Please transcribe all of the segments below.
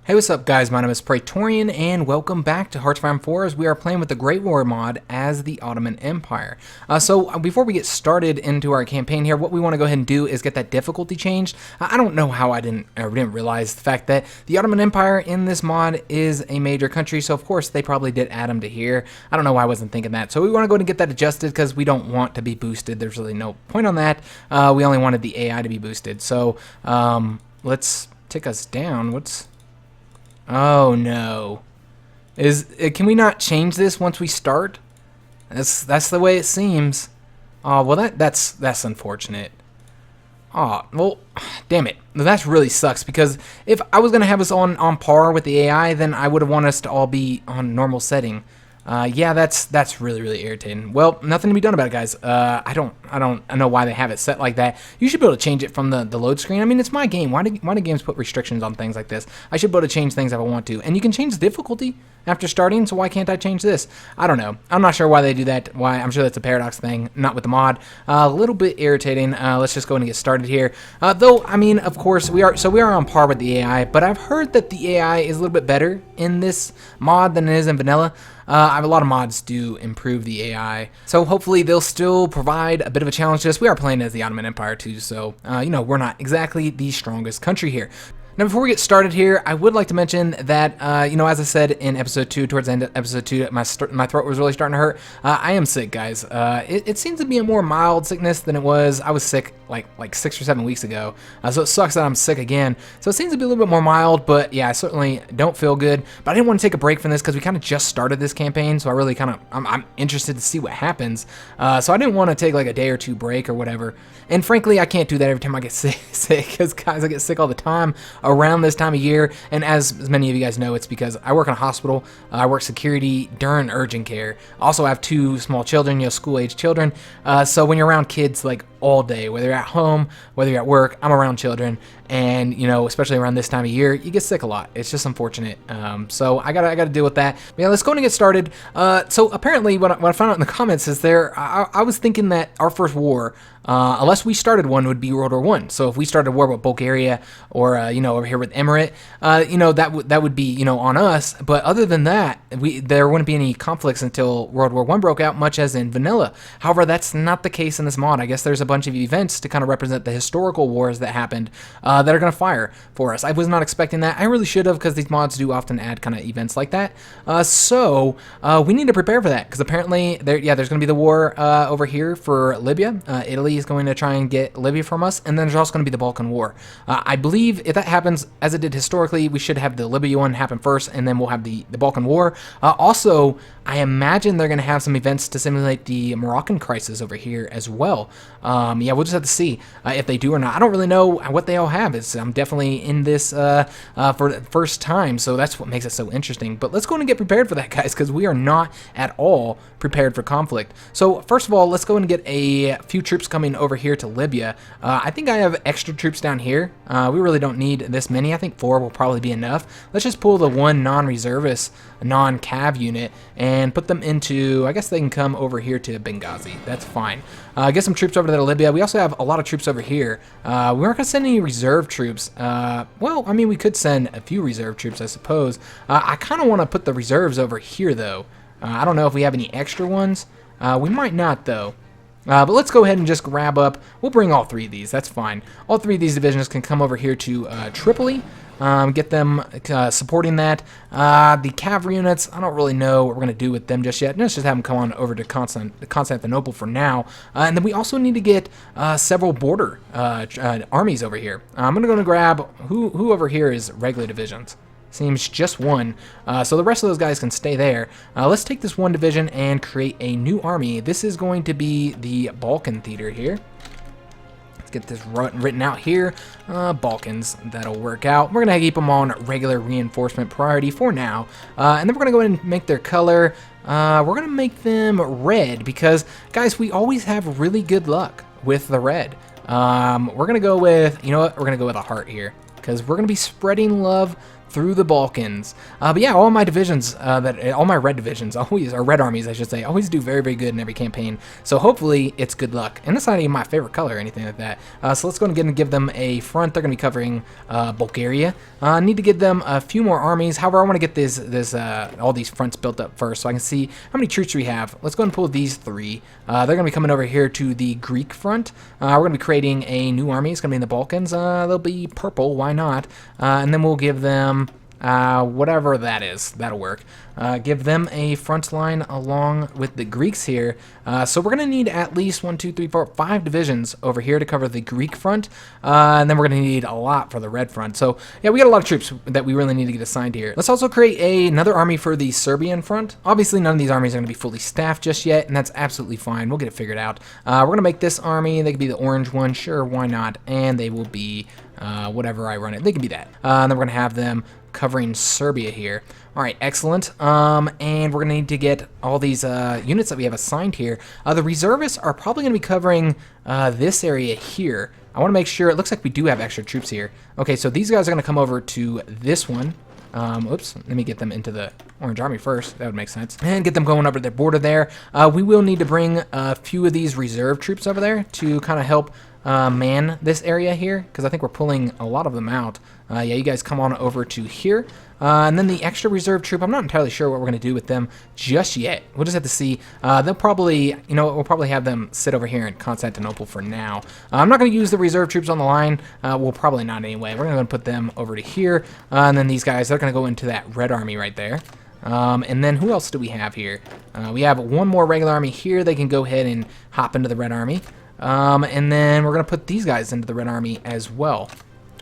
Hey, what's up guys, my name is Praetorian and welcome back to HOI4 as we are playing with the Great War mod as the Ottoman Empire. So before we get started into our campaign here, what we want to go ahead and do is get that difficulty changed. I don't know how I didn't realize the fact that the Ottoman Empire in this mod is a major country, so of course they probably did add them to here. I don't know why I wasn't thinking that. So we want to go ahead and get that adjusted because we don't want to be boosted. There's really no point on that. We only wanted the AI to be boosted. So let's tick us down. Oh no. Can we not change this once we start? That's the way it seems. Oh, well that's unfortunate. Oh, well, damn it. That really sucks because if I was going to have us on par with the AI, then I would have wanted us to all be on normal setting. Yeah, that's really irritating. Well, nothing to be done about it, guys. I don't know why they have it set like that. You should be able to change it from the load screen. I mean, it's my game. Why do games put restrictions on things like this? I should be able to change things if I want to. And you can change the difficulty after starting, so why can't I change this? I don't know. I'm not sure why they do that. Why? I'm sure that's a paradox thing, not with the mod. A little bit irritating. Let's just go ahead and get started here. Though, I mean, of course, we are on par with the AI, but I've heard that the AI is a little bit better in this mod than it is in vanilla. A lot of mods do improve the AI, so hopefully they'll still provide a bit of a challenge to us. We are playing as the Ottoman Empire too, so you know, we're not exactly the strongest country here. Now, before we get started here, I would like to mention that, you know, as I said in episode 2, towards the end of episode 2, my throat was really starting to hurt. I am sick, guys. It seems to be a more mild sickness than it was. I was sick like 6 or 7 weeks ago, so it sucks that I'm sick again. So it seems to be a little bit more mild, but yeah, I certainly don't feel good. But I didn't want to take a break from this because we kind of just started this campaign, so I really I'm interested to see what happens. So I didn't want to take like a day or two break or whatever. And frankly, I can't do that every time I get sick because, guys, I get sick all the time around this time of year. And as many of you guys know, it's because I work in a hospital. I work security during urgent care. Also, I have 2 small children, you know, school-age children. So when you're around kids like all day, whether you're at home, whether you're at work, I'm around children. And, you know, especially around this time of year, you get sick a lot. It's just unfortunate. So I gotta deal with that. But yeah, let's go and get started. So apparently what I found out in the comments is I was thinking that our first war, unless we started one, would be World War I. So if we started a war with Bulgaria or, you know, over here with Emirate, you know, that would be, you know, on us. But other than that, there wouldn't be any conflicts until World War I broke out, much as in vanilla. However, that's not the case in this mod. I guess there's a bunch of events to kind of represent the historical wars that happened that are going to fire for us. I was not expecting that. I really should have, because these mods do often add kind of events like that. So we need to prepare for that, because apparently there's going to be the war over here for Libya. Italy is going to try and get Libya from us, and then there's also going to be the Balkan War. I believe if that happens, as it did historically, we should have the Libya one happen first, and then we'll have the Balkan War. Also, I imagine they're going to have some events to simulate the Moroccan crisis over here as well. Yeah, we'll just have to see if they do or not. I don't really know what they all have. I'm definitely in this for the first time, so that's what makes it so interesting. But let's go and get prepared for that, guys, because we are not at all prepared for conflict. So first of all, let's go and get a few troops coming over here to Libya. I think I have extra troops down here. We really don't need this many. I think 4 will probably be enough. Let's just pull the 1 non-reservist, non-cav unit and put them into, I guess they can come over here to Benghazi. That's fine. Get some troops over there to Libya. We also have a lot of troops over here. We aren't going to send any reserve troops. Well, I mean, we could send a few reserve troops, I suppose. I kind of want to put the reserves over here, though. I don't know if we have any extra ones. We might not, though. But let's go ahead and just grab up. We'll bring all 3 of these. That's fine. All 3 of these divisions can come over here to Tripoli. Get them supporting that. The cavalry units, I don't really know what we're going to do with them just yet. Let's just have them come on over to Constantinople for now. And then we also need to get several border armies over here. I'm going to go and grab who over here is regular divisions. Seems just 1. So the rest of those guys can stay there. Let's take this 1 division and create a new army. This is going to be the Balkan theater here. Let's get this written out here. Balkans, that'll work out. We're going to keep them on regular reinforcement priority for now. And then we're going to go ahead and make their color. We're going to make them red because, guys, we always have really good luck with the red. We're going to go with, you know what? We're going to go with a heart here, because we're going to be spreading love through the Balkans. But yeah, all my divisions, all my red divisions always, or red armies I should say, always do very, very good in every campaign. So hopefully it's good luck. And that's not even my favorite color or anything like that. So let's go ahead and give them a front. They're going to be covering Bulgaria. I need to give them a few more armies. However, I want to get all these fronts built up first so I can see how many troops we have. Let's go ahead and pull these 3. They're going to be coming over here to the Greek front. We're going to be creating a new army. It's going to be in the Balkans. They'll be purple. Why not? And then we'll give them whatever that is. That'll work. Give them a front line along with the Greeks here. So we're going to need at least 1, 2, 3, 4, 5 divisions over here to cover the Greek front. And then we're going to need a lot for the red front. So yeah, we got a lot of troops that we really need to get assigned here. Let's also create another army for the Serbian front. Obviously, none of these armies are going to be fully staffed just yet, and that's absolutely fine. We'll get it figured out. We're going to make this army. They could be the orange one. Sure, why not? And they will be whatever I run it. They can be that. And then we're going to have them covering Serbia here. All right, excellent. And we're going to need to get all these units that we have assigned here. The reservists are probably going to be covering this area here. I want to make sure. It looks like we do have extra troops here. Okay, so these guys are going to come over to this one. Oops, let me get them into the Orange Army first. That would make sense. And get them going over the border there. We will need to bring a few of these reserve troops over there to kind of help man this area here, because I think we're pulling a lot of them out. Yeah, you guys come on over to here. And then the extra reserve troop, I'm not entirely sure what we're going to do with them just yet. We'll just have to see. They'll probably, we'll probably have them sit over here in Constantinople for now. I'm not going to use the reserve troops on the line. We'll probably not anyway. We're going to put them over to here. And then these guys, they're going to go into that red army right there. And then who else do we have here? We have one more regular army here. They can go ahead and hop into the red army. And then we're going to put these guys into the red army as well.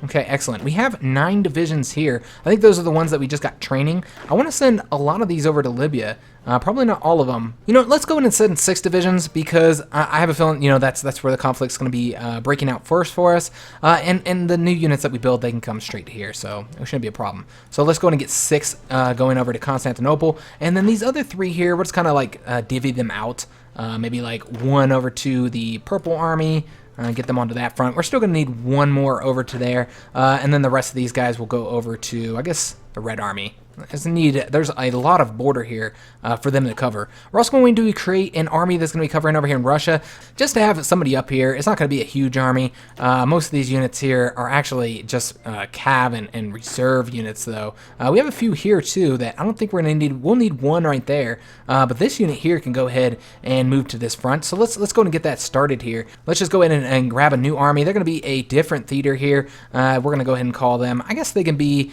Okay, excellent. We have 9 divisions here. I think those are the ones that we just got training. I want to send a lot of these over to Libya. Probably not all of them. Let's go in and send 6 divisions because I have a feeling, that's where the conflict's going to be breaking out first for us. And the new units that we build, they can come straight to here, so it shouldn't be a problem. So let's go in and get 6 going over to Constantinople. And then these other 3 here, we're just kind of like divvy them out. Maybe like 1 over to the purple army. Get them onto that front. We're still going to need 1 more over to there. And then the rest of these guys will go over to, I guess, the red army. There's a lot of border here for them to cover. We're also going to create an army that's going to be covering over here in Russia, just to have somebody up here. It's not going to be a huge army. Most of these units here are actually just cav and reserve units, though. We have a few here too that I don't think we're going to need. We'll need 1 right there, but this unit here can go ahead and move to this front. So let's go and get that started here. Let's just go ahead and grab a new army. They're going to be a different theater here. We're going to go ahead and call them. I guess they can be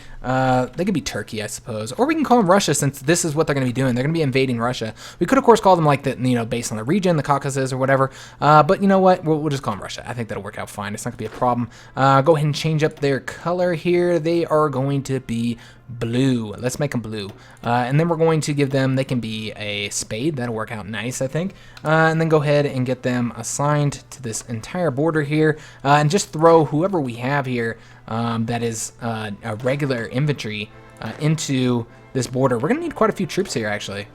Turkey, I suppose. Or we can call them Russia, since this is what they're going to be doing. They're going to be invading Russia. We could, of course, call them like the, based on the region, the Caucasus or whatever. But you know what? We'll just call them Russia. I think that'll work out fine. It's not going to be a problem. Go ahead and change up their color here. They are going to be blue. Let's make them blue. And then we're going to give them, they can be a spade. That'll work out nice, I think. And then go ahead and get them assigned to this entire border here. And just throw whoever we have here that is a regular infantry into this border. We're going to need quite a few troops here, actually.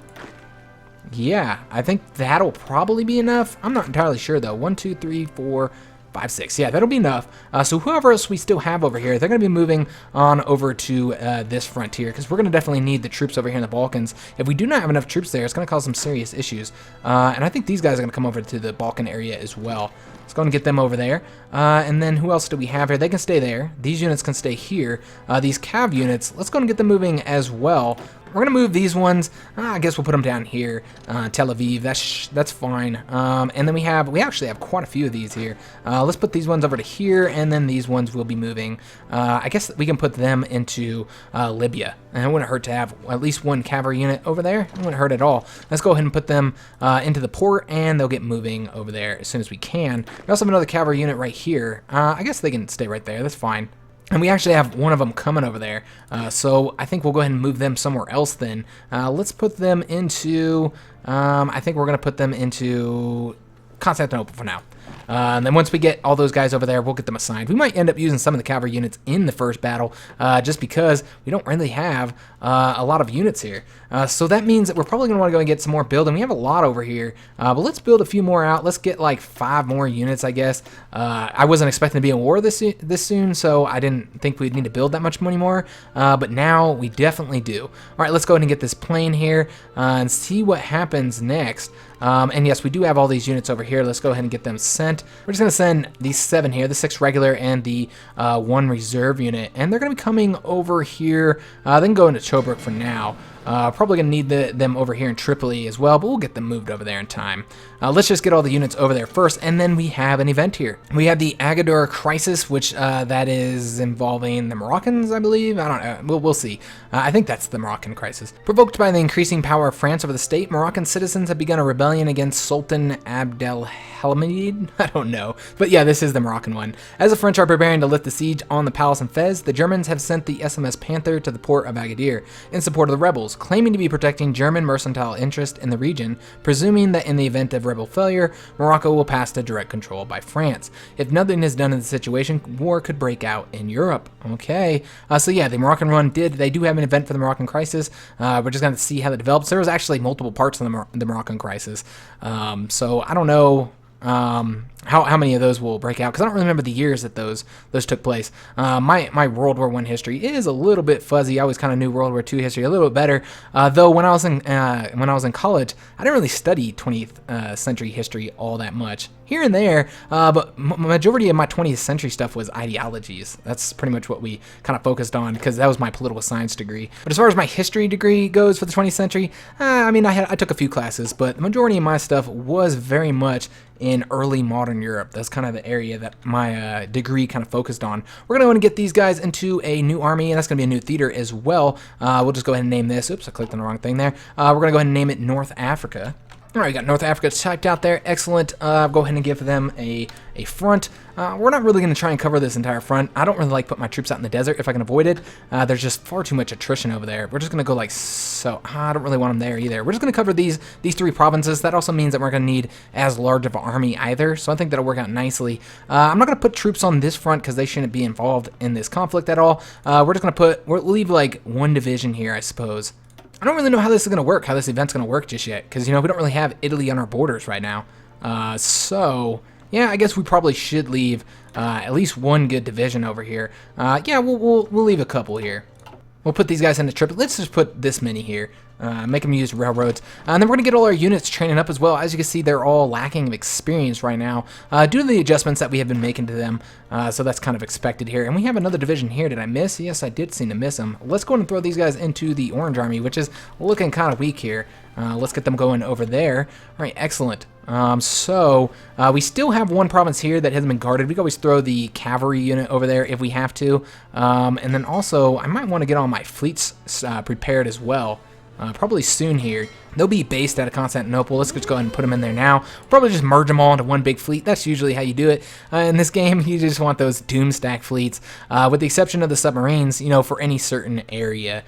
Yeah, I think that'll probably be enough. I'm not entirely sure, though. 1, 2, 3, 4, 5, 6. Yeah, that'll be enough. So whoever else we still have over here, they're going to be moving on over to this frontier, because we're going to definitely need the troops over here in the Balkans. If we do not have enough troops there, it's going to cause some serious issues. And I think these guys are going to come over to the Balkan area as well. Let's go and get them over there. And then who else do we have here? They can stay there. These units can stay here. These cav units, let's go and get them moving as well. We're going to move these ones. I guess we'll put them down here. Tel Aviv, that's fine. And then we actually have quite a few of these here. Let's put these ones over to here, and then these ones will be moving. I guess we can put them into Libya. And it wouldn't hurt to have at least 1 cavalry unit over there. It wouldn't hurt at all. Let's go ahead and put them into the port, and they'll get moving over there as soon as we can. We also have another cavalry unit right here. I guess they can stay right there. That's fine. And we actually have one of them coming over there. So I think we'll go ahead and move them somewhere else then. Let's put them into, I think we're going to put them into Constantinople for now. And then once we get all those guys over there, we'll get them assigned. We might end up using some of the cavalry units in the first battle, just because we don't really have a lot of units here. So that means that we're probably going to want to go and get some more building. We have a lot over here, but let's build a few more out. Let's get like 5 more units, I guess. I wasn't expecting to be in war this soon, so I didn't think we'd need to build that much anymore, but now we definitely do. All right, let's go ahead and get this plane here and see what happens next. And yes, we do have all these units over here. Let's go ahead and get them sent. We're just going to send these 7 here, the 6 regular and the 1 reserve unit, and they're going to be coming over here. They can go into Tobruk for now. Probably going to need them over here in Tripoli as well, but we'll get them moved over there in time. Let's just get all the units over there first, and then we have an event here. We have the Agadir crisis, which that is involving the Moroccans, I believe. I don't know. We'll see. I think that's the Moroccan crisis. Provoked by the increasing power of France over the state, Moroccan citizens have begun a rebellion against Sultan Abdelhamid. I don't know. But yeah, this is the Moroccan one. As the French are preparing to lift the siege on the palace in Fez, the Germans have sent the SMS Panther to the port of Agadir in support of the rebels, claiming to be protecting German mercantile interest in the region, presuming that in the event of rebel failure, Morocco will pass to direct control by France. If nothing is done in the situation, war could break out in Europe. Okay, so yeah, the Moroccan run they do have an event for the Moroccan crisis. We're just going to see how that develops. There was actually multiple parts of the Moroccan crisis, so I don't know how many of those will break out, because I don't really remember the years that those took place. My World War I history is a little bit fuzzy. I always kind of knew World War II history a little bit better. Though when I was in college, I didn't really study 20th century history all that much. Here and there, but majority of my 20th century stuff was ideologies. That's pretty much what we kind of focused on, because that was my political science degree. But as far as my history degree goes for the 20th century, I mean, I took a few classes, but the majority of my stuff was very much in early modern Europe. That's kind of the area that my degree kind of focused on. We're going to want to get these guys into a new army, and that's going to be a new theater as well. We'll just go ahead and name this. Oops, I clicked on the wrong thing there. We're going to go ahead and name it North Africa. All right, we got North Africa typed out there. Excellent. Go ahead and give them a front. We're not really going to try and cover this entire front. I don't really like put my troops out in the desert if I can avoid it. There's just far too much attrition over there. We're just going to go like so. I don't really want them there either. We're just going to cover these 3 provinces. That also means that we're going to need as large of an army either, so I think that'll work out nicely. I'm not going to put troops on this front because they shouldn't be involved in this conflict at all. We're just going to we'll leave like 1 division here, I suppose. I don't really know how this is going to work, how this event's going to work just yet, because, you know, we don't really have Italy on our borders right now. So, yeah, I guess we probably should leave at least 1 good division over here. Yeah, we'll leave a couple here. We'll put these guys into Tripoli. Let's just put this many here. Make them use railroads. And then we're going to get all our units training up as well. As you can see, they're all lacking of experience right now due to the adjustments that we have been making to them. So that's kind of expected here. And we have another division here. Did I miss? Yes, I did seem to miss them. Let's go ahead and throw these guys into the Orange Army, which is looking kind of weak here. Let's get them going over there. All right, excellent. So we still have 1 province here that hasn't been guarded. We can always throw the cavalry unit over there if we have to. And then also, I might want to get all my fleets prepared as well. Probably soon here. They'll be based out of Constantinople. Let's just go ahead and put them in there now. Probably just merge them all into 1 big fleet. That's usually how you do it. In this game, you just want those doomstack fleets, with the exception of the submarines, you know, for any certain area.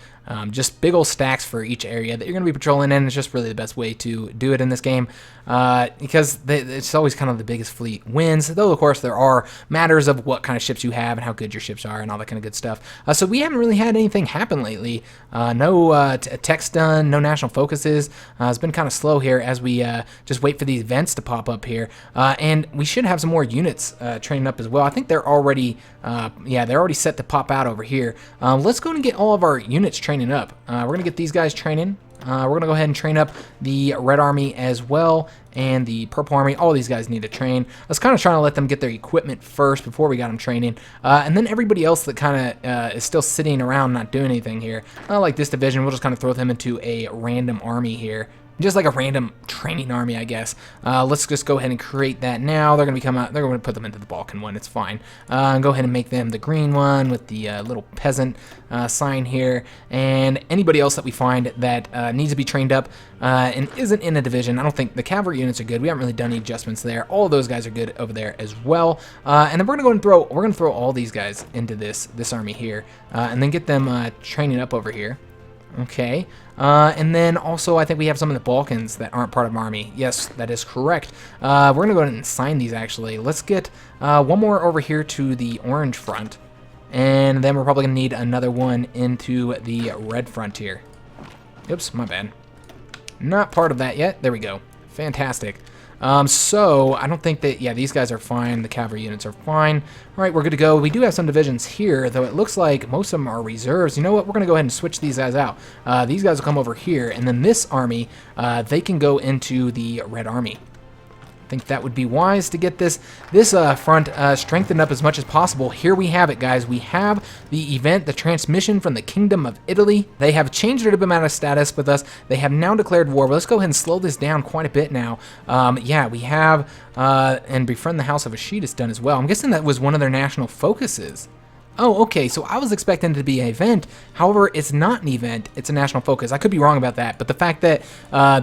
Just big old stacks for each area that you're going to be patrolling in. It's just really the best way to do it in this game, because it's always kind of the biggest fleet wins, though of course there are matters of what kind of ships you have and how good your ships are and all that kind of good stuff. So we haven't really had anything happen lately. No tech's done, no national focuses. It's been kind of slow here as we just wait for these events to pop up here, and we should have some more units training up as well. I think they're already they're already set to pop out over here. Let's go and get all of our units training up. We're going to get these guys training. We're going to go ahead and train up the Red Army as well, and the Purple Army. All these guys need to train. I was kind of trying to let them get their equipment first before we got them training. And then everybody else that kind of is still sitting around not doing anything here, like this division, we'll just kind of throw them into a random army here. Just like a random training army, I guess. Let's just go ahead and create that now. They're going to come out. They're going to put them into the Balkan one. It's fine. Go ahead and make them the green one with the little peasant sign here. And anybody else that we find that needs to be trained up and isn't in a division. I don't think the cavalry units are good. We haven't really done any adjustments there. All of those guys are good over there as well. And then we're going to go and throw all these guys into this army here, and then get them training up over here. Okay. And then also I think we have some in the Balkans that aren't part of my army. Yes, that is correct. We're going to go ahead and sign these, actually. Let's get one more over here to the orange front. And then we're probably going to need another one into the red frontier. Oops, my bad. Not part of that yet. There we go. Fantastic. So I don't think that, yeah, these guys are fine. The cavalry units are fine. All right, we're good to go. We do have some divisions here, though it looks like most of them are reserves. You know what? We're going to go ahead and switch these guys out. These guys will come over here, and then this army, they can go into the Red Army. I think that would be wise to get this front strengthened up as much as possible. Here we have it, guys. We have the event, the transmission from the Kingdom of Italy. They have changed their diplomatic status with us. They have now declared war. But let's go ahead and slow this down quite a bit now. Yeah, we have and befriend the House of Rashid is done as well. I'm guessing that was one of their national focuses. Oh, okay, so I was expecting it to be an event. However, it's not an event. It's a national focus. I could be wrong about that, but the fact that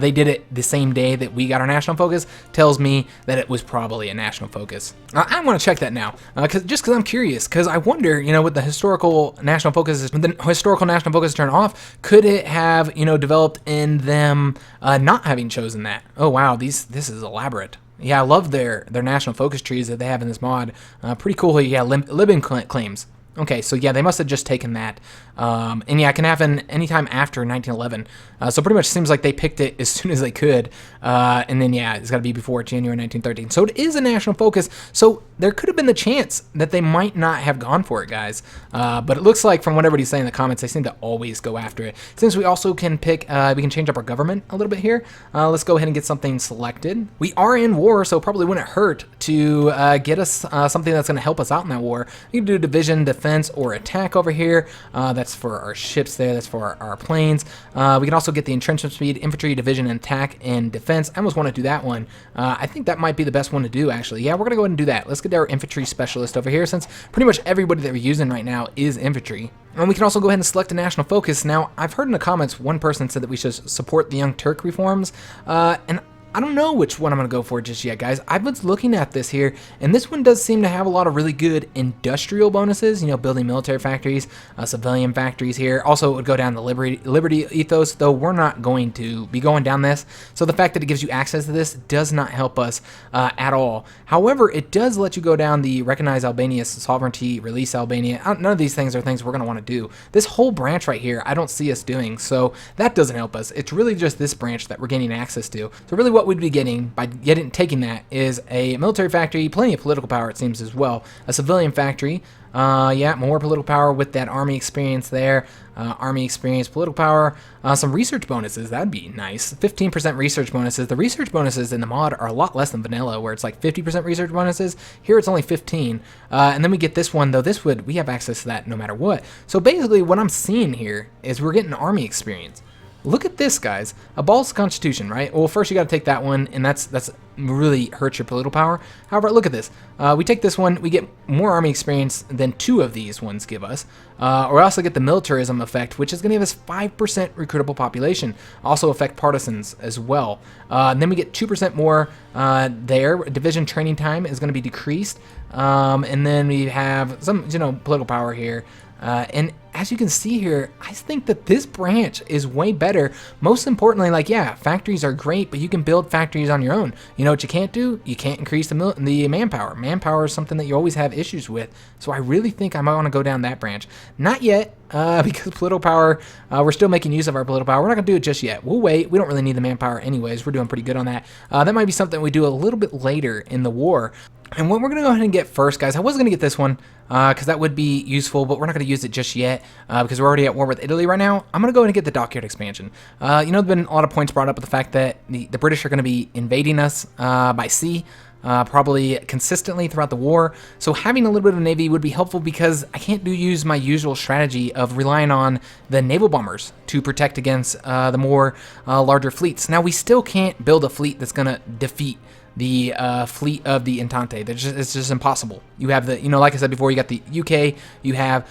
they did it the same day that we got our national focus tells me that it was probably a national focus. I want to check that now, just because I'm curious, because I wonder, you know, with the historical national focus, when the historical national focus turned off, could it have, you know, developed in them not having chosen that? Oh, wow, this is elaborate. Yeah, I love their national focus trees that they have in this mod. Pretty cool. Yeah, Libyan claims. Okay, so yeah, they must have just taken that. And yeah, it can happen anytime after 1911. So pretty much seems like they picked it as soon as they could. And then yeah, it's got to be before January 1913. So it is a national focus. So there could have been the chance that they might not have gone for it, guys. But it looks like from what everybody's saying in the comments, they seem to always go after it. Since we also can pick, we can change up our government a little bit here. Let's go ahead and get something selected. We are in war, so it probably wouldn't hurt to get us something that's going to help us out in that war. You can do division, defense, or attack over here. That's for our ships there. That's for our planes. We can also get the entrenchment speed, infantry, division, and attack, and defense. I almost want to do that one. I think that might be the best one to do, actually. Yeah, we're going to go ahead and do that. Let's get our infantry specialist over here, since pretty much everybody that we're using right now is infantry. And we can also go ahead and select a national focus. Now, I've heard in the comments, one person said that we should support the Young Turk reforms, and I don't know which one I'm going to go for just yet, guys. I've been looking at this here, and this one does seem to have a lot of really good industrial bonuses, you know, building military factories, civilian factories here. Also, it would go down the liberty ethos, though we're not going to be going down this. So the fact that it gives you access to this does not help us at all. However, it does let you go down the recognize Albania's sovereignty, release Albania. None of these things are things we're going to want to do. This whole branch right here, I don't see us doing, so that doesn't help us. It's really just this branch that we're gaining access to. So really what we'd be getting by taking that is a military factory, plenty of political power it seems as well, a civilian factory, yeah, more political power with that army experience there, army experience, political power, some research bonuses, that'd be nice, 15% research bonuses. The research bonuses in the mod are a lot less than vanilla, where it's like 50% research bonuses. Here it's only 15, and then we get this one, though we have access to that no matter what. So basically what I'm seeing here is we're getting army experience. Look at this, guys. Abolish the Constitution, right? Well, first you got to take that one, and that's really hurts your political power. However, look at this. We take this one, we get more army experience than 2 of these ones give us. Or also get the militarism effect, which is going to give us 5% recruitable population. Also affect partisans as well. And then we get 2% more there. Division training time is going to be decreased. And then we have some, you know, political power here. And as you can see here, I think that this branch is way better. Most importantly, like, yeah, factories are great, but you can build factories on your own. You know what you can't do? You can't increase the manpower. Manpower is something that you always have issues with. So I really think I might want to go down that branch. Not yet, because political power, we're still making use of our political power. We're not going to do it just yet. We'll wait. We don't really need the manpower anyways. We're doing pretty good on that. That might be something we do a little bit later in the war. And what we're going to go ahead and get first, guys, I was going to get this one because that would be useful, but we're not going to use it just yet because we're already at war with Italy right now. I'm going to go ahead and get the dockyard expansion. You know, there's been a lot of points brought up with the fact that the British are going to be invading us by sea. Probably consistently throughout the war. So having a little bit of a navy would be helpful because I can't use my usual strategy of relying on the naval bombers to protect against the more larger fleets. Now, we still can't build a fleet that's going to defeat the fleet of the Entente. It's just impossible. You have the, you know, like I said before, you got the UK, you have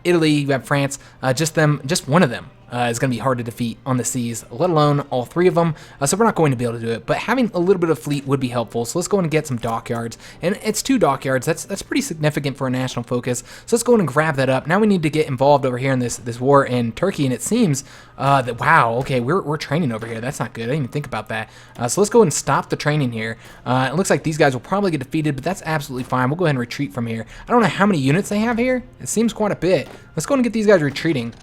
Italy, you have France, just one of them is going to be hard to defeat on the seas, let alone all 3 of them. So we're not going to be able to do it. But having a little bit of fleet would be helpful. So let's go and get some dockyards. And it's 2 dockyards. That's pretty significant for a national focus. So let's go and grab that up. Now we need to get involved over here in this war in Turkey. And it seems that, wow, okay, we're training over here. That's not good. I didn't even think about that. So let's go and stop the training here. It looks like these guys will probably get defeated, but that's absolutely fine. We'll go ahead and retreat from here. I don't know how many units they have here. It seems quite a bit. Let's go and get these guys retreating.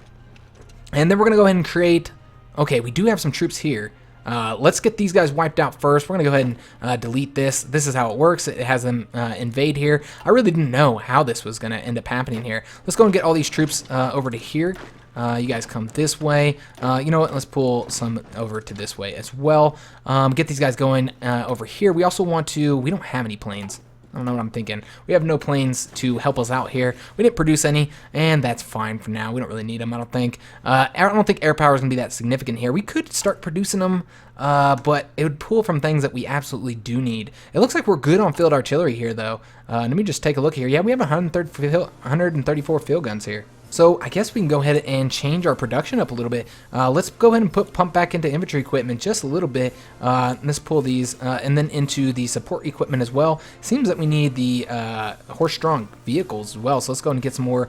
And then we're going to go ahead and create... Okay, we do have some troops here. Let's get these guys wiped out first. We're going to go ahead and delete this. This is how it works. It has them invade here. I really didn't know how this was going to end up happening here. Let's go and get all these troops over to here. You guys come this way. You know what? Let's pull some over to this way as well. Get these guys going over here. We also want to... We don't have any planes. I don't know what I'm thinking. We have no planes to help us out here. We didn't produce any, and that's fine for now. We don't really need them, I don't think. I don't think air power is going to be that significant here. We could start producing them, but it would pull from things that we absolutely do need. It looks like we're good on field artillery here, though. Let me just take a look here. Yeah, we have 134 field guns here. So I guess we can go ahead and change our production up a little bit. Let's go ahead and pump back into infantry equipment just a little bit. Let's pull these and then into the support equipment as well. Seems that we need the horse-strong vehicles as well. So let's go ahead and get some more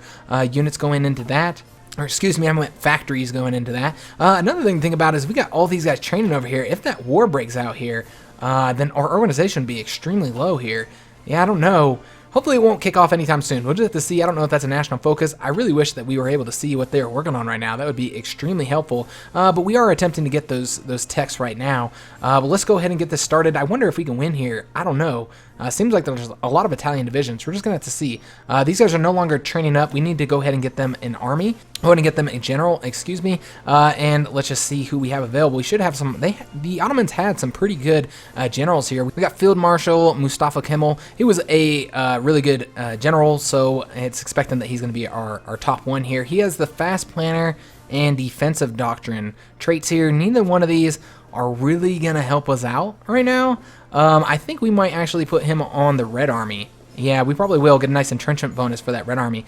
units going into that. Or excuse me, I meant factories going into that. Another thing to think about is we got all these guys training over here. If that war breaks out here, then our organization would be extremely low here. Yeah, I don't know. Hopefully it won't kick off anytime soon. We'll just have to see. I don't know if that's a national focus. I really wish that we were able to see what they're working on right now. That would be extremely helpful. But we are attempting to get those techs right now. But let's go ahead and get this started. I wonder if we can win here. I don't know. Seems like there's a lot of Italian divisions. We're just going to have to see. These guys are no longer training up. We need to go ahead and get them an army. Go ahead and get them a general, excuse me. And let's just see who we have available. We should have some. The Ottomans had some pretty good generals here. We got Field Marshal Mustafa Kemal. He was a really good general, so it's expecting that he's going to be our top one here. He has the fast planner and defensive doctrine traits here. Neither one of these are really going to help us out right now. I think we might actually put him on the Red Army. Yeah, we probably will get a nice entrenchment bonus for that Red Army.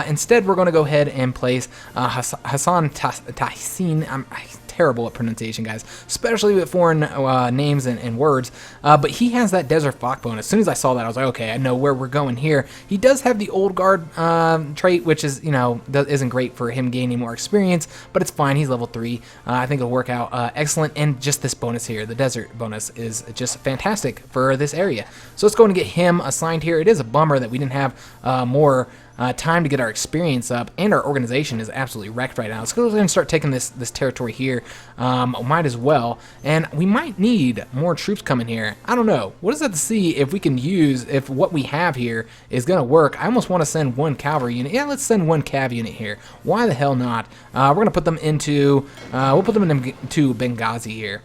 Instead, we're going to go ahead and place Hassan Tahsin. I'm terrible at pronunciation, guys, especially with foreign names and words. But he has that Desert Fox bonus. As soon as I saw that, I was like, okay, I know where we're going here. He does have the Old Guard trait, which is, you know, isn't great for him gaining more experience, but it's fine. He's level 3. I think it'll work out excellent. And just this bonus here, the Desert bonus, is just fantastic for this area. So let's go and get him assigned here. It is a bummer that we didn't have more time to get our experience up, and our organization is absolutely wrecked right now. Let's go ahead and start taking this territory here. Might as well, and we might need more troops coming here. I don't know. We'll just have to see if we can use, if what we have here is going to work. I almost want to send 1 cavalry unit. Yeah, let's send 1 cav unit here. Why the hell not? We're going to put them into, we'll put them into Benghazi here.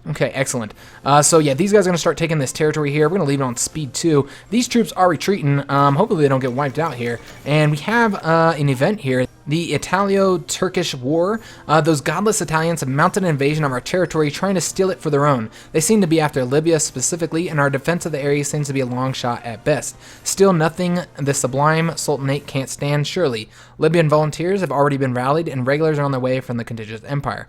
Okay, excellent. So yeah, these guys are going to start taking this territory here. We're going to leave it on speed 2. These troops are retreating. Hopefully they don't get wiped out here. And we have an event here. The Italo-Turkish War. Those godless Italians have mounted an invasion of our territory, trying to steal it for their own. They seem to be after Libya specifically, and our defense of the area seems to be a long shot at best. Still nothing the sublime Sultanate can't stand, surely. Libyan volunteers have already been rallied, and regulars are on their way from the contiguous empire.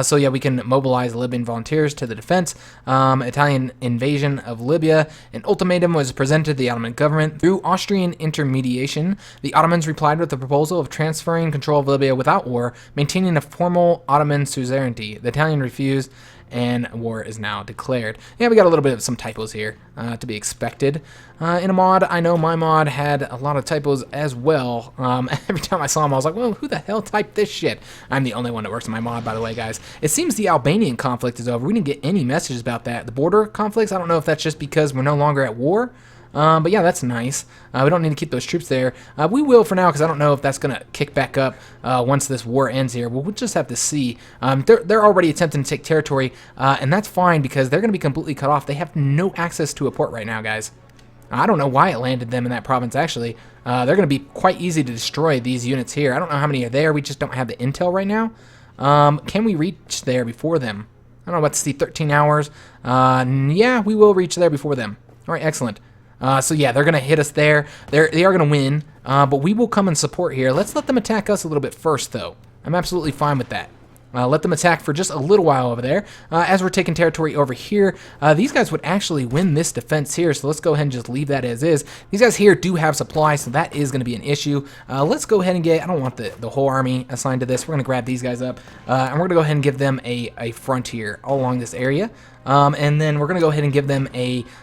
So yeah, we can mobilize Libyan volunteers to the defense. Italian invasion of Libya. An ultimatum was presented to the Ottoman government. Through Austrian intermediation, the Ottomans replied with the proposal of transferring control of Libya without war, maintaining a formal Ottoman suzerainty. The Italian refused, and war is now declared. Yeah, we got a little bit of some typos here, to be expected. In a mod, I know my mod had a lot of typos as well. Every time I saw them, I was like, well, who the hell typed this shit? I'm the only one that works on my mod, by the way, guys. It seems the Albanian conflict is over. We didn't get any messages about that. The border conflicts, I don't know if that's just because we're no longer at war. But yeah, that's nice. We don't need to keep those troops there. We will for now, because I don't know if that's going to kick back up once this war ends here. We'll just have to see. They're already attempting to take territory, and that's fine because they're going to be completely cut off. They have no access to a port right now, guys. I don't know why it landed them in that province, actually. They're going to be quite easy to destroy, these units here. I don't know how many are there. We just don't have the intel right now. Can we reach there before them? I don't know, let's see, 13 hours. Yeah, we will reach there before them. All right, excellent. So yeah, they're going to hit us there. They are going to win, but we will come and support here. Let's let them attack us a little bit first, though. I'm absolutely fine with that. Let them attack for just a little while over there. As we're taking territory over here, these guys would actually win this defense here, so let's go ahead and just leave that as is. These guys here do have supply, so that is going to be an issue. Let's go ahead and get, I don't want the whole army assigned to this. We're going to grab these guys up, and we're going to go ahead and give them a front here all along this area. And then we're going to go ahead and give them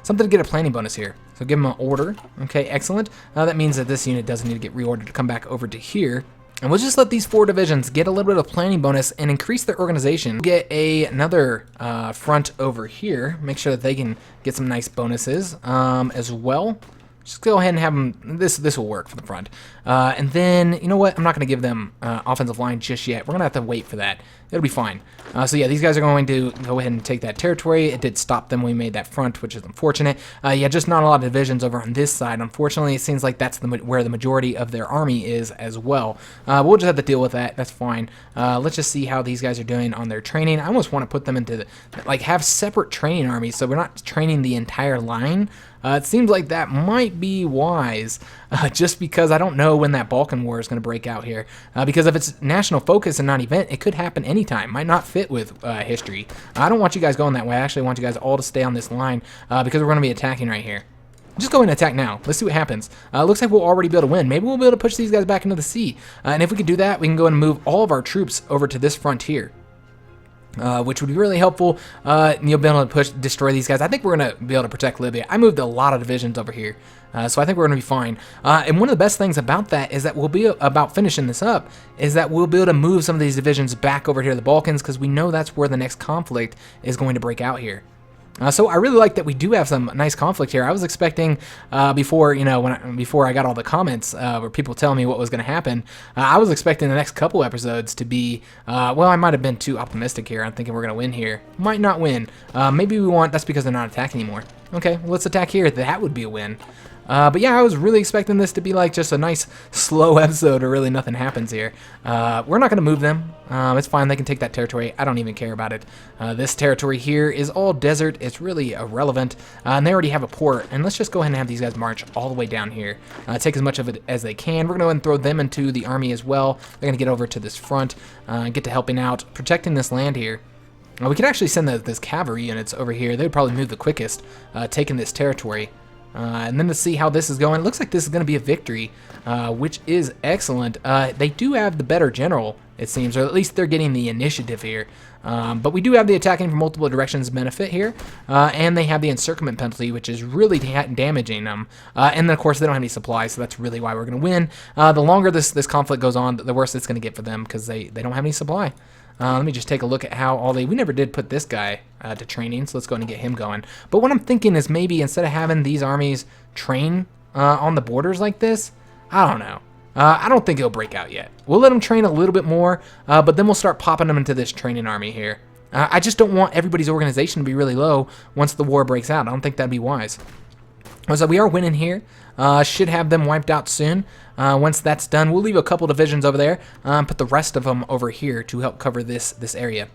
something to get a planning bonus here. So give them an order. Okay, excellent. That means that this unit doesn't need to get reordered to come back over to here. And we'll just let these 4 divisions get a little bit of planning bonus and increase their organization. Get another front over here. Make sure that they can get some nice bonuses as well. Just go ahead and have them, this will work for the front. And then, you know what, I'm not going to give them offensive line just yet. We're going to have to wait for that. It'll be fine. So yeah, these guys are going to go ahead and take that territory. It did stop them when we made that front, which is unfortunate. Yeah, just not a lot of divisions over on this side. Unfortunately, it seems like that's where the majority of their army is as well. We'll just have to deal with that. That's fine. Let's just see how these guys are doing on their training. I almost want to put them into, have separate training armies so we're not training the entire line. It seems like that might be wise, just because I don't know when that Balkan War is going to break out here. Because if it's national focus and not event, it could happen anytime. Might not fit with history. I don't want you guys going that way. I actually want you guys all to stay on this line because we're going to be attacking right here. Just go ahead and attack now. Let's see what happens. Looks like we'll already be able to win. Maybe we'll be able to push these guys back into the sea. And if we can do that, we can go ahead and move all of our troops over to this front here. Which would be really helpful. You'll be able to destroy these guys. I think we're going to be able to protect Libya. I moved a lot of divisions over here, so I think we're going to be fine. And one of the best things about that is that we'll be about finishing this up, is that we'll be able to move some of these divisions back over here to the Balkans, because we know that's where the next conflict is going to break out here. So I really like that we do have some nice conflict here. I was expecting before I got all the comments where people telling me what was going to happen, I was expecting the next couple episodes to be, well, I might have been too optimistic here. I'm thinking we're going to win here. Might not win. Maybe we won't. That's because they're not attacking anymore. Okay, well, let's attack here. That would be a win. But yeah, I was really expecting this to be like just a nice slow episode where really nothing happens here. We're not going to move them. It's fine. They can take that territory. I don't even care about it. This territory here is all desert. It's really irrelevant. And they already have a port. And let's just go ahead and have these guys march all the way down here. Take as much of it as they can. We're going to go ahead and throw them into the army as well. They're going to get over to this front and get to helping out, protecting this land here. We could actually send this cavalry units over here. They would probably move the quickest, taking this territory. And then to see how this is going, it looks like this is going to be a victory, which is excellent. They do have the better general, it seems, or at least they're getting the initiative here. But we do have the attacking from multiple directions benefit here, and they have the encirclement penalty, which is really damaging them. And then, of course, they don't have any supplies, so that's really why we're going to win. The longer this conflict goes on, the worse it's going to get for them, because they don't have any supply. Let me just take a look at how we never did put this guy to training, so let's go ahead and get him going. But what I'm thinking is maybe instead of having these armies train on the borders like this, I don't know. I don't think it'll break out yet. We'll let them train a little bit more, but then we'll start popping them into this training army here. I just don't want everybody's organization to be really low once the war breaks out. I don't think that'd be wise. So we are winning here. Should have them wiped out soon. Once that's done, we'll leave a couple divisions over there, put the rest of them over here to help cover this area.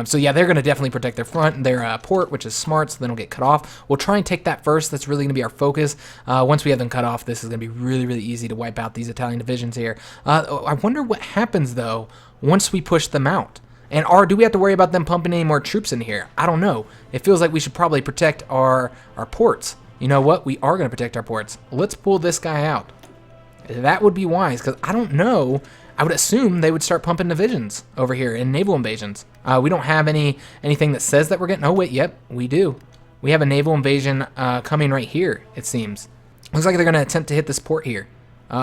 So yeah, they're going to definitely protect their front, their port, which is smart, so they don't get cut off. We'll try and take that first. That's really going to be our focus. Once we have them cut off, this is going to be really, really easy to wipe out these Italian divisions here. I wonder what happens, though, once we push them out. And do we have to worry about them pumping any more troops in here? I don't know. It feels like we should probably protect our ports. You know what? We are going to protect our ports. Let's pull this guy out. That would be wise, because I don't know. I would assume they would start pumping divisions over here in naval invasions. We don't have anything that says that we're getting... Oh, wait, yep, we do. We have a naval invasion coming right here, it seems. Looks like they're going to attempt to hit this port here.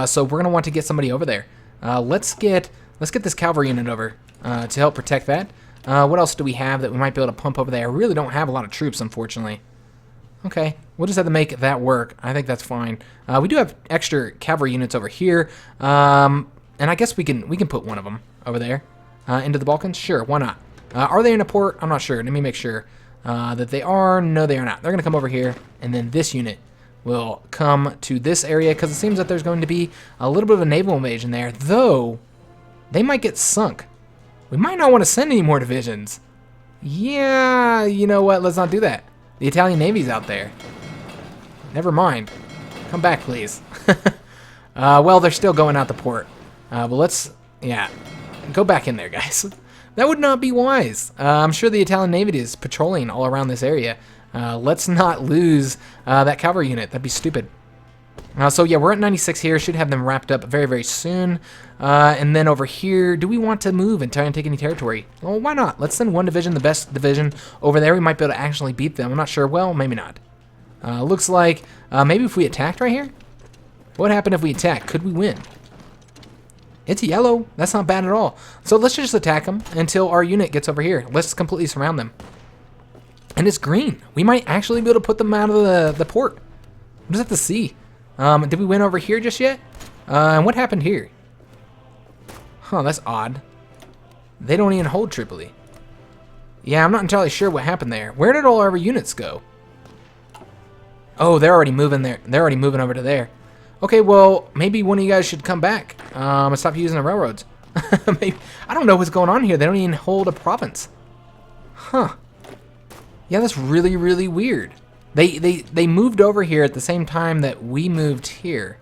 So we're going to want to get somebody over there. Let's get this cavalry unit over to help protect that. What else do we have that we might be able to pump over there? I really don't have a lot of troops, unfortunately. Okay, we'll just have to make that work. I think that's fine. We do have extra cavalry units over here, and I guess we can put one of them over there into the Balkans. Sure, why not? Are they in a port? I'm not sure. Let me make sure that they are. No, they are not. They're going to come over here, and then this unit will come to this area because it seems that there's going to be a little bit of a naval invasion there, though they might get sunk. We might not want to send any more divisions. Yeah, you know what? Let's not do that. The Italian Navy's out there. Never mind. Come back, please. Well, they're still going out the port. But let's, yeah, go back in there, guys. That would not be wise. I'm sure the Italian Navy is patrolling all around this area. Let's not lose that cavalry unit. That'd be stupid. So yeah, we're at 96 here. Should have them wrapped up very, very soon. And then over here, do we want to move and try and take any territory? Well, why not? Let's send one division, the best division, over there. We might be able to actually beat them. I'm not sure. Well, maybe not. Looks like maybe if we attacked right here? What happened if we attack? Could we win? It's yellow. That's not bad at all. So let's just attack them until our unit gets over here. Let's completely surround them. And it's green. We might actually be able to put them out of the port. We'll just have to see. Did we win over here just yet? And what happened here? Huh, that's odd. They don't even hold Tripoli. Yeah, I'm not entirely sure what happened there. Where did all our units go? Oh, they're already moving there. They're already moving over to there. Okay, well, maybe one of you guys should come back and stop using the railroads. Maybe, I don't know what's going on here. They don't even hold a province. Huh. Yeah, that's really, really weird. They moved over here at the same time that we moved here.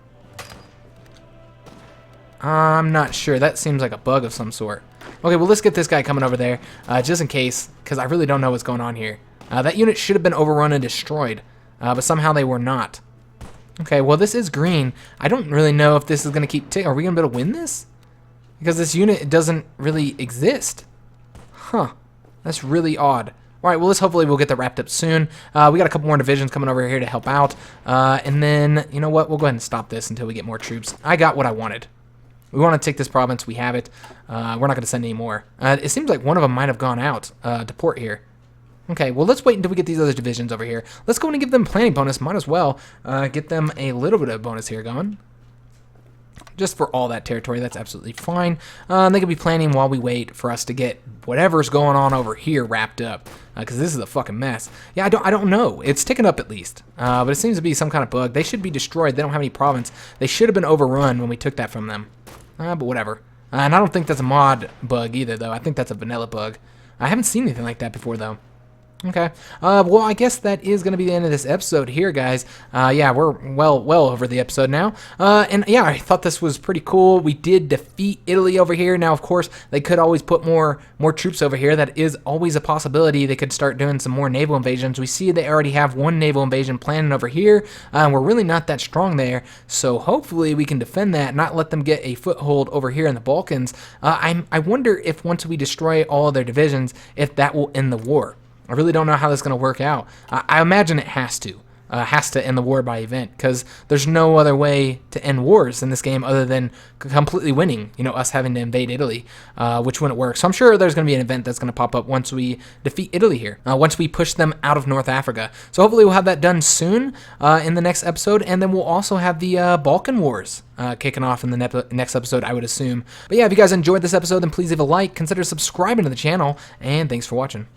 I'm not sure. That seems like a bug of some sort. Okay, well, let's get this guy coming over there, just in case, because I really don't know what's going on here. That unit should have been overrun and destroyed, but somehow they were not. Okay, well, this is green. I don't really know if this is going to keep ticking. Are we going to be able to win this? Because this unit doesn't really exist. Huh. That's really odd. All right, well, hopefully we'll get that wrapped up soon. We got a couple more divisions coming over here to help out. And then, you know what? We'll go ahead and stop this until we get more troops. I got what I wanted. We want to take this province. We have it. We're not going to send any more. It seems like one of them might have gone out to port here. Okay, well, let's wait until we get these other divisions over here. Let's go in and give them planning bonus. Might as well get them a little bit of bonus here going. Just for all that territory, that's absolutely fine. They could be planning while we wait for us to get whatever's going on over here wrapped up, because this is a fucking mess. Yeah, I don't know. It's ticking up at least, but it seems to be some kind of bug. They should be destroyed. They don't have any province. They should have been overrun when we took that from them, but whatever. And I don't think that's a mod bug either, though. I think that's a vanilla bug. I haven't seen anything like that before, though. Okay, well, I guess that is going to be the end of this episode here, guys. Yeah, we're well over the episode now. And yeah, I thought this was pretty cool. We did defeat Italy over here. Now, of course, they could always put more troops over here. That is always a possibility. They could start doing some more naval invasions. We see they already have one naval invasion planning over here. We're really not that strong there, so hopefully we can defend that, not let them get a foothold over here in the Balkans. I wonder if once we destroy all of their divisions, if that will end the war. I really don't know how this is going to work out. I imagine it has to. End the war by event, because there's no other way to end wars in this game other than completely winning, you know, us having to invade Italy, which wouldn't work. So I'm sure there's going to be an event that's going to pop up once we defeat Italy here, once we push them out of North Africa. So hopefully we'll have that done soon in the next episode, and then we'll also have the Balkan Wars kicking off in the next episode, I would assume. But yeah, if you guys enjoyed this episode, then please leave a like, consider subscribing to the channel, and thanks for watching.